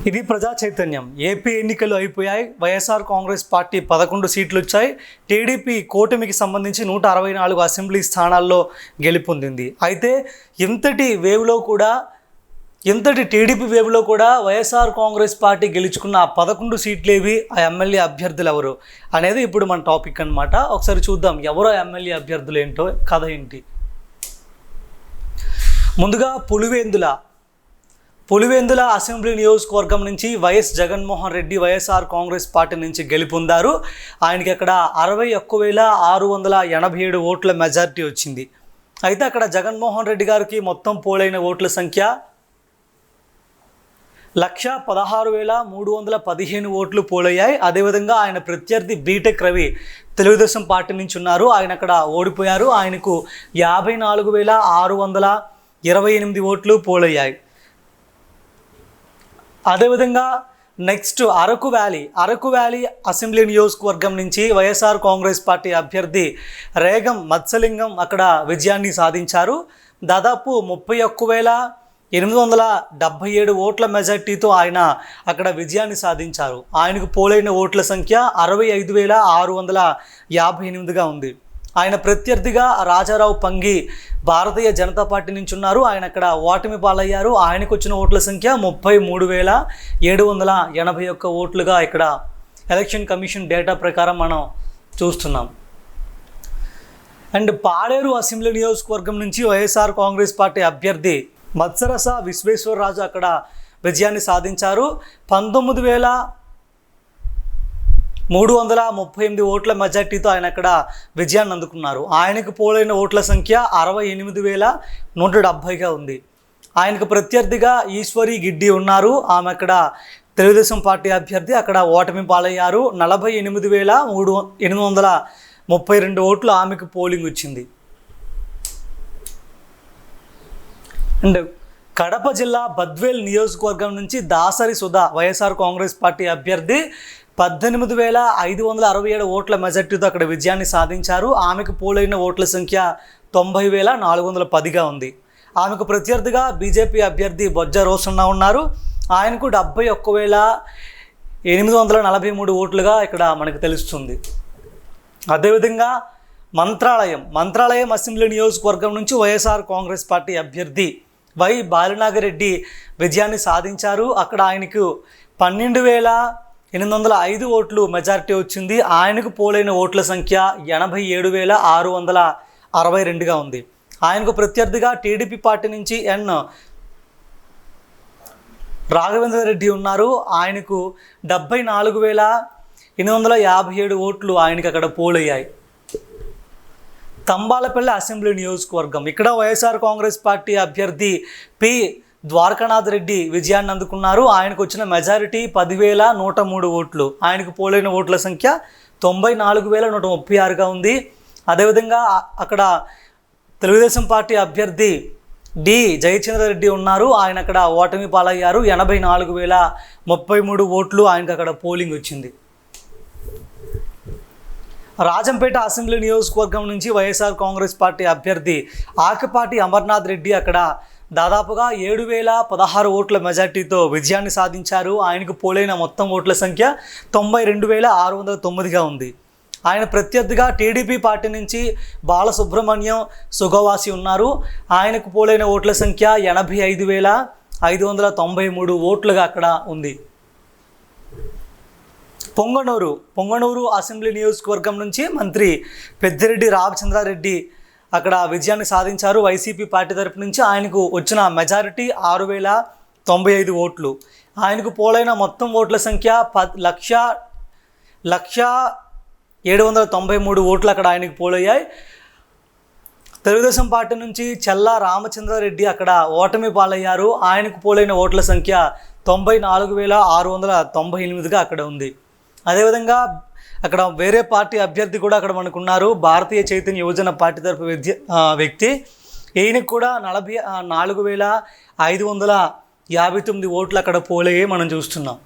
ఇది ప్రజా చైతన్యం. ఏపీ ఎన్నికలు అయిపోయాయి. వైఎస్ఆర్ కాంగ్రెస్ పార్టీ 11 సీట్లు వచ్చాయి. టీడీపీ కూటమికి సంబంధించి 164 అసెంబ్లీ స్థానాల్లో గెలుపొందింది. అయితే ఇంతటి టీడీపీ వేవ్లో కూడా వైఎస్ఆర్ కాంగ్రెస్ పార్టీ గెలుచుకున్న ఆ 11 సీట్లేవి, ఆ ఎమ్మెల్యే అభ్యర్థులు ఎవరు అనేది ఇప్పుడు మన టాపిక్ అనమాట. ఒకసారి చూద్దాం ఎవరో ఎమ్మెల్యే అభ్యర్థులు ఏంటో, కథ ఏంటి. ముందుగా పులివెందుల అసెంబ్లీ నియోజకవర్గం నుంచి వైఎస్ జగన్మోహన్ రెడ్డి వైఎస్ఆర్ కాంగ్రెస్ పార్టీ నుంచి గెలుపొందారు. ఆయనకి అక్కడ 61,687 ఓట్ల మెజారిటీ వచ్చింది. అయితే అక్కడ జగన్మోహన్ రెడ్డి గారికి మొత్తం పోలైన ఓట్ల సంఖ్య 116,315 ఓట్లు పోలయ్యాయి. అదేవిధంగా ఆయన ప్రత్యర్థి బీటెక్ రవి తెలుగుదేశం పార్టీ నుంచి ఉన్నారు. ఆయన అక్కడ ఓడిపోయారు. ఆయనకు 54,628 ఓట్లు పోలయ్యాయి. అదేవిధంగా నెక్స్ట్ అరకు వ్యాలీ అసెంబ్లీ నియోజకవర్గం నుంచి వైఎస్ఆర్ కాంగ్రెస్ పార్టీ అభ్యర్థి రేగం మత్స్యలింగం అక్కడ విజయాన్ని సాధించారు. దాదాపు 31,877 ఓట్ల మెజార్టీతో ఆయన అక్కడ విజయాన్ని సాధించారు. ఆయనకు పోలైన ఓట్ల సంఖ్య 65,658గా ఉంది. ఆయన ప్రత్యర్థిగా రాజారావు పంగి భారతీయ జనతా పార్టీ నుంచి ఉన్నారు. ఆయన అక్కడ ఓటమి పాలయ్యారు. ఆయనకు వచ్చిన ఓట్ల సంఖ్య 33,781 ఓట్లుగా ఇక్కడ ఎలక్షన్ కమిషన్ డేటా ప్రకారం మనం చూస్తున్నాం. అండ్ పాడేరు అసెంబ్లీ నియోజకవర్గం నుంచి వైఎస్ఆర్ కాంగ్రెస్ పార్టీ అభ్యర్థి మత్సరస విశ్వేశ్వరరాజు అక్కడ విజయాన్ని సాధించారు. 19,338 ఓట్ల మెజార్టీతో ఆయన అక్కడ విజయాన్ని అందుకున్నారు. ఆయనకు పోలైన ఓట్ల సంఖ్య 68,170గా ఉంది. ఆయనకు ప్రత్యర్థిగా ఈశ్వరి గిడ్డి ఉన్నారు. ఆమె అక్కడ తెలుగుదేశం పార్టీ అభ్యర్థి అక్కడ ఓటమి పాలయ్యారు. 48,832 ఓట్లు ఆమెకు పోలింగ్ వచ్చింది. అండ్ కడప జిల్లా బద్వేల్ నియోజకవర్గం నుంచి దాసరి సుధా వైఎస్ఆర్ కాంగ్రెస్ పార్టీ అభ్యర్థి 18,567 ఓట్ల మెజార్టీతో అక్కడ విజయాన్ని సాధించారు. ఆమెకు పోలైన ఓట్ల సంఖ్య 90,410గా ఉంది. ఆమెకు ప్రత్యర్థిగా బీజేపీ అభ్యర్థి బొజ్జ రోసన్న ఉన్నారు. ఆయనకు 71,843 ఓట్లుగా ఇక్కడ మనకు తెలుస్తుంది. అదేవిధంగా మంత్రాలయం అసెంబ్లీ నియోజకవర్గం నుంచి వైఎస్ఆర్ కాంగ్రెస్ పార్టీ అభ్యర్థి వై బాలనాగిరెడ్డి విజయాన్ని సాధించారు. అక్కడ ఆయనకు 12,805 ఓట్లు మెజారిటీ వచ్చింది. ఆయనకు పోలైన ఓట్ల సంఖ్య 87,662గా ఉంది. ఆయనకు ప్రత్యర్థిగా టీడీపీ పార్టీ నుంచి ఎన్ రాఘవేంద్ర రెడ్డి ఉన్నారు. ఆయనకు 74,857 ఓట్లు ఆయనకు అక్కడ పోలయ్యాయి. తంబాలపల్లి అసెంబ్లీ నియోజకవర్గం, ఇక్కడ వైఎస్ఆర్ కాంగ్రెస్ పార్టీ అభ్యర్థి పి ద్వారకానాథ్ రెడ్డి విజయాన్ని అందుకున్నారు. ఆయనకు వచ్చిన మెజారిటీ 10,103 ఓట్లు. ఆయనకు పోలైన ఓట్ల సంఖ్య 94,136గా ఉంది. అదేవిధంగా అక్కడ తెలుగుదేశం పార్టీ అభ్యర్థి డి జయచంద్రారెడ్డి ఉన్నారు. ఆయన అక్కడ ఓటమి పాలయ్యారు. 84,033 ఓట్లు ఆయనకు అక్కడ పోలింగ్ వచ్చింది. రాజంపేట అసెంబ్లీ నియోజకవర్గం నుంచి వైఎస్ఆర్ కాంగ్రెస్ పార్టీ అభ్యర్థి ఆకపాటి అమర్నాథ్ రెడ్డి అక్కడ దాదాపుగా 7,016 ఓట్ల మెజార్టీతో విజయాన్ని సాధించారు. ఆయనకు పోలైన మొత్తం ఓట్ల సంఖ్య 92,609గా ఉంది. ఆయన ప్రత్యర్థిగా టీడీపీ పార్టీ నుంచి బాలసుబ్రహ్మణ్యం సుగవాసి ఉన్నారు. ఆయనకు పోలైన ఓట్ల సంఖ్య 85,593 ఓట్లుగా అక్కడ ఉంది. పొంగనూరు అసెంబ్లీ నియోజకవర్గం నుంచి మంత్రి పెద్దిరెడ్డి రామచంద్రారెడ్డి అక్కడ విజయాన్ని సాధించారు వైసీపీ పార్టీ తరపు నుంచి. ఆయనకు వచ్చిన మెజారిటీ 6,095 ఓట్లు. ఆయనకు పోలైన మొత్తం ఓట్ల సంఖ్య 1,793 ఓట్లు అక్కడ ఆయనకు పోలయ్యాయి. తెలుగుదేశం పార్టీ నుంచి చెల్లా రామచంద్రారెడ్డి అక్కడ ఓటమి పాలయ్యారు. ఆయనకు పోలైన ఓట్ల సంఖ్య 94,698గా అక్కడ ఉంది. అదేవిధంగా అక్కడ వేరే పార్టీ అభ్యర్థి కూడా అక్కడ మనకున్నారు. భారతీయ చైతన్య యువజన పార్టీ తరపు వ్యక్తి. ఈయనకు కూడా 44,559 ఓట్లు అక్కడ పోలయ్యే మనం చూస్తున్నాం.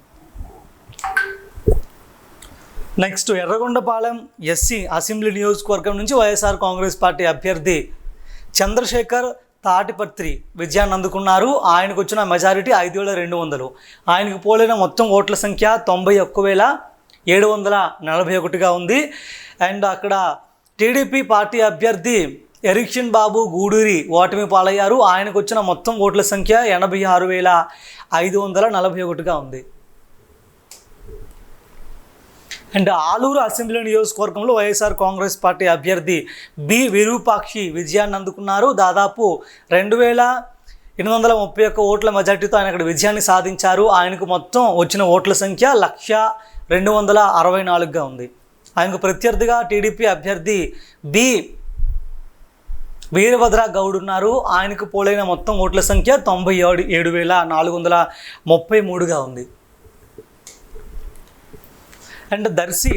నెక్స్ట్ ఎర్రగొండపాలెం ఎస్సీ అసెంబ్లీ నియోజకవర్గం నుంచి వైఎస్ఆర్ కాంగ్రెస్ పార్టీ అభ్యర్థి చంద్రశేఖర్ తాటిపత్రి విజయాన్ని అందుకున్నారు. ఆయనకు వచ్చిన మెజారిటీ 5,200. ఆయనకు పోలైన మొత్తం ఓట్ల సంఖ్య 91,741గా ఉంది. అండ్ అక్కడ టీడీపీ పార్టీ అభ్యర్థి ఎరిక్షన్ బాబు గూడూరి ఓటమి పాలయ్యారు. ఆయనకు వచ్చిన మొత్తం ఓట్ల సంఖ్య 86,541గా ఉంది. అండ్ ఆలూరు అసెంబ్లీ నియోజకవర్గంలో వైఎస్ఆర్ కాంగ్రెస్ పార్టీ అభ్యర్థి బి విరూపాక్షి విజయాన్ని అందుకున్నారు. దాదాపు 2,831 ఓట్ల మెజార్టీతో ఆయన అక్కడ విజయాన్ని సాధించారు. ఆయనకు మొత్తం వచ్చిన ఓట్ల సంఖ్య 1,264గా ఉంది. ఆయనకు ప్రత్యర్థిగా టీడీపీ అభ్యర్థి బి వీరభద్ర గౌడ్ ఉన్నారు. ఆయనకు పోలైన మొత్తం ఓట్ల సంఖ్య 97,433గా ఉంది. అండ్ దర్శి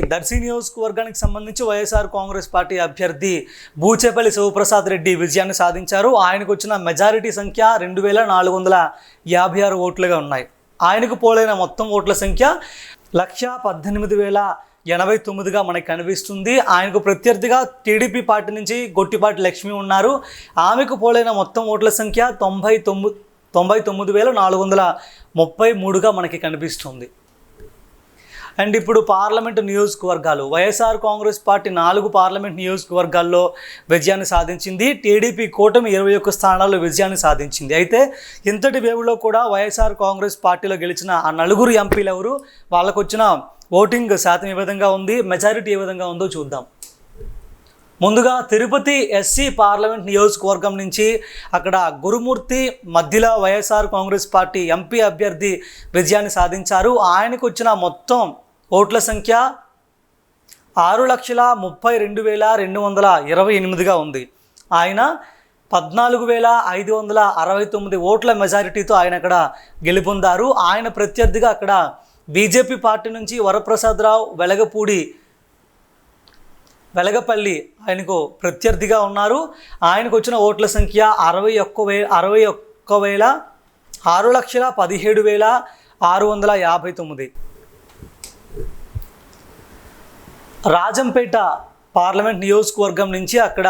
నియోజకవర్గానికి సంబంధించి వైఎస్ఆర్ కాంగ్రెస్ పార్టీ అభ్యర్థి బూచేపల్లి శివప్రసాద్ రెడ్డి విజయాన్ని సాధించారు. ఆయనకు వచ్చిన మెజారిటీ సంఖ్య 2,456 ఓట్లుగా ఉన్నాయి. ఆయనకు పోలైన మొత్తం ఓట్ల సంఖ్య 1,18,089గా మనకు కనిపిస్తుంది. ఆయనకు ప్రత్యర్థిగా టీడీపీ పార్టీ నుంచి గొట్టిపాటి లక్ష్మి ఉన్నారు. ఆమెకు పోలైన మొత్తం ఓట్ల సంఖ్య 99,433గా మనకి కనిపిస్తుంది. అండ్ ఇప్పుడు పార్లమెంటు నియోజకవర్గాలు, వైఎస్ఆర్ కాంగ్రెస్ పార్టీ 4 పార్లమెంట్ నియోజకవర్గాల్లో విజయాన్ని సాధించింది. టీడీపీ కూటమి 21 స్థానాల్లో విజయాన్ని సాధించింది. అయితే ఇంతటి వేవులో కూడా వైఎస్ఆర్ కాంగ్రెస్ పార్టీలో గెలిచిన ఆ 4 ఎంపీలు ఎవరు, వాళ్ళకు వచ్చిన ఓటింగ్ శాతం ఏ విధంగా ఉంది, మెజారిటీ ఏ విధంగా ఉందో చూద్దాం. ముందుగా తిరుపతి ఎస్సీ పార్లమెంట్ నియోజకవర్గం నుంచి అక్కడ గురుమూర్తి మధ్యలో వైఎస్ఆర్ కాంగ్రెస్ పార్టీ ఎంపీ అభ్యర్థి విజయాన్ని సాధించారు. ఆయనకు వచ్చిన మొత్తం ఓట్ల సంఖ్య 6,32,228గా ఉంది. ఆయన 14,569 ఓట్ల మెజారిటీతో ఆయన అక్కడ గెలుపొందారు. ఆయన ప్రత్యర్థిగా అక్కడ బీజేపీ పార్టీ నుంచి వరప్రసాదరావు వెలగపల్లి ఆయనకు ప్రత్యర్థిగా ఉన్నారు. ఆయనకు వచ్చిన ఓట్ల సంఖ్య 6,17,659. రాజంపేట పార్లమెంట్ నియోజకవర్గం నుంచి అక్కడ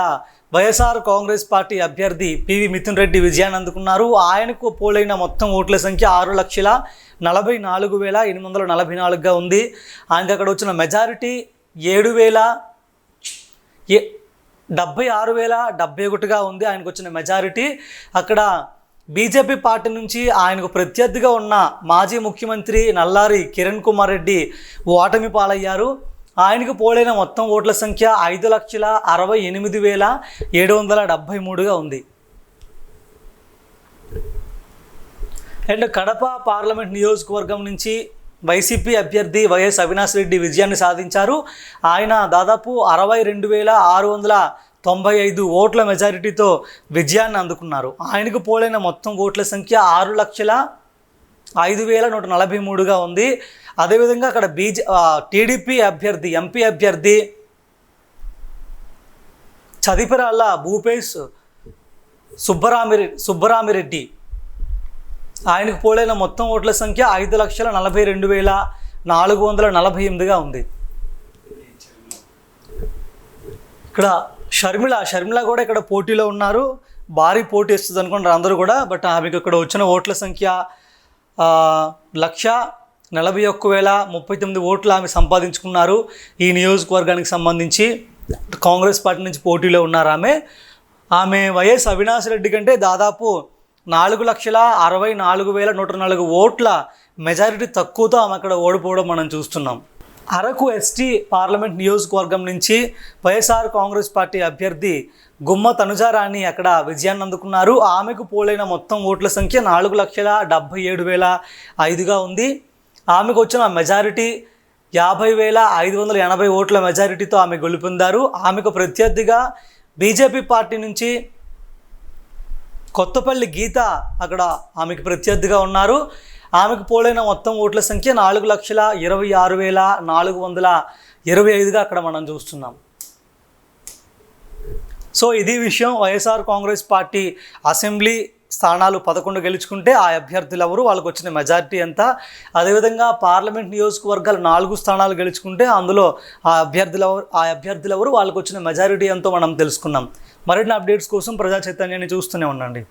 వైఎస్ఆర్ కాంగ్రెస్ పార్టీ అభ్యర్థి పివి మిథున్ రెడ్డి విజయాన్ని అందుకున్నారు. ఆయనకు పోలైన మొత్తం ఓట్ల సంఖ్య 6,44,844గా ఉంది. ఆయనకు అక్కడ వచ్చిన మెజారిటీ 76,071గా ఉంది. ఆయనకు వచ్చిన మెజారిటీ అక్కడ బీజేపీ పార్టీ నుంచి ఆయనకు ప్రత్యర్థిగా ఉన్న మాజీ ముఖ్యమంత్రి నల్లారి కిరణ్ కుమార్ రెడ్డి ఓటమి పాలయ్యారు. ఆయనకు పోలైన మొత్తం ఓట్ల సంఖ్య 5,68,773గా ఉంది. అండ్ కడప పార్లమెంట్ నియోజకవర్గం నుంచి వైసీపీ అభ్యర్థి వైఎస్ అవినాష్ రెడ్డి విజయాన్ని సాధించారు. ఆయన దాదాపు 62,695 ఓట్ల మెజారిటీతో విజయాన్ని అందుకున్నారు. ఆయనకు పోలైన మొత్తం ఓట్ల సంఖ్య 6,05,143గా ఉంది. అదేవిధంగా అక్కడ టీడీపీ అభ్యర్థి ఎంపీ అభ్యర్థి చదిపిరాళ్ళ భూపేష్ సుబ్బరామిరెడ్డి ఆయనకు పోలైన మొత్తం ఓట్ల సంఖ్య 5,42,448గా ఉంది. ఇక్కడ షర్మిల కూడా ఇక్కడ పోటీలో ఉన్నారు. భారీ పోటీ ఇస్తుంది అనుకుంటారు అందరూ కూడా. బట్ ఆమెకు ఇక్కడ వచ్చిన ఓట్ల సంఖ్య 1,41,039 ఓట్లు ఆమె సంపాదించుకున్నారు. ఈ నియోజకవర్గానికి సంబంధించి కాంగ్రెస్ పార్టీ నుంచి పోటీలో ఉన్నారు. ఆమె వైఎస్ అవినాష్ రెడ్డి కంటే దాదాపు 4,64,104 ఓట్ల మెజారిటీ తక్కువతో ఆమె అక్కడ ఓడిపోవడం మనం చూస్తున్నాం. అరకు ఎస్టీ పార్లమెంట్ నియోజకవర్గం నుంచి వైఎస్ఆర్ కాంగ్రెస్ పార్టీ అభ్యర్థి గుమ్మ తనుజారాణి అక్కడ విజయాన్ని అందుకున్నారు. ఆమెకు పోలైన మొత్తం ఓట్ల సంఖ్య 4,77,500గా ఉంది. ఆమెకు వచ్చిన మెజారిటీ 50,580 ఓట్ల మెజారిటీతో ఆమె గెలుపొందారు. ఆమెకు ప్రత్యర్థిగా బీజేపీ పార్టీ నుంచి కొత్తపల్లి గీత అక్కడ ఆమెకు ప్రత్యర్థిగా ఉన్నారు. ఆమెకు పోలైన మొత్తం ఓట్ల సంఖ్య 4,26,425గా అక్కడ మనం చూస్తున్నాం. సో ఇది విషయం. వైఎస్ఆర్ కాంగ్రెస్ పార్టీ అసెంబ్లీ స్థానాలు 11 గెలుచుకుంటే ఆ అభ్యర్థులు ఎవరు, వాళ్ళకు వచ్చిన మెజారిటీ ఎంత, అదేవిధంగా పార్లమెంట్ నియోజకవర్గాలు 4 స్థానాలు గెలుచుకుంటే అందులో ఆ అభ్యర్థులు ఎవరు, వాళ్ళకు వచ్చిన మెజారిటీ ఎంతో మనం తెలుసుకున్నాం. మరిన్ని అప్డేట్స్ కోసం ప్రజా చైతన్యాన్ని చూస్తూనే ఉండండి.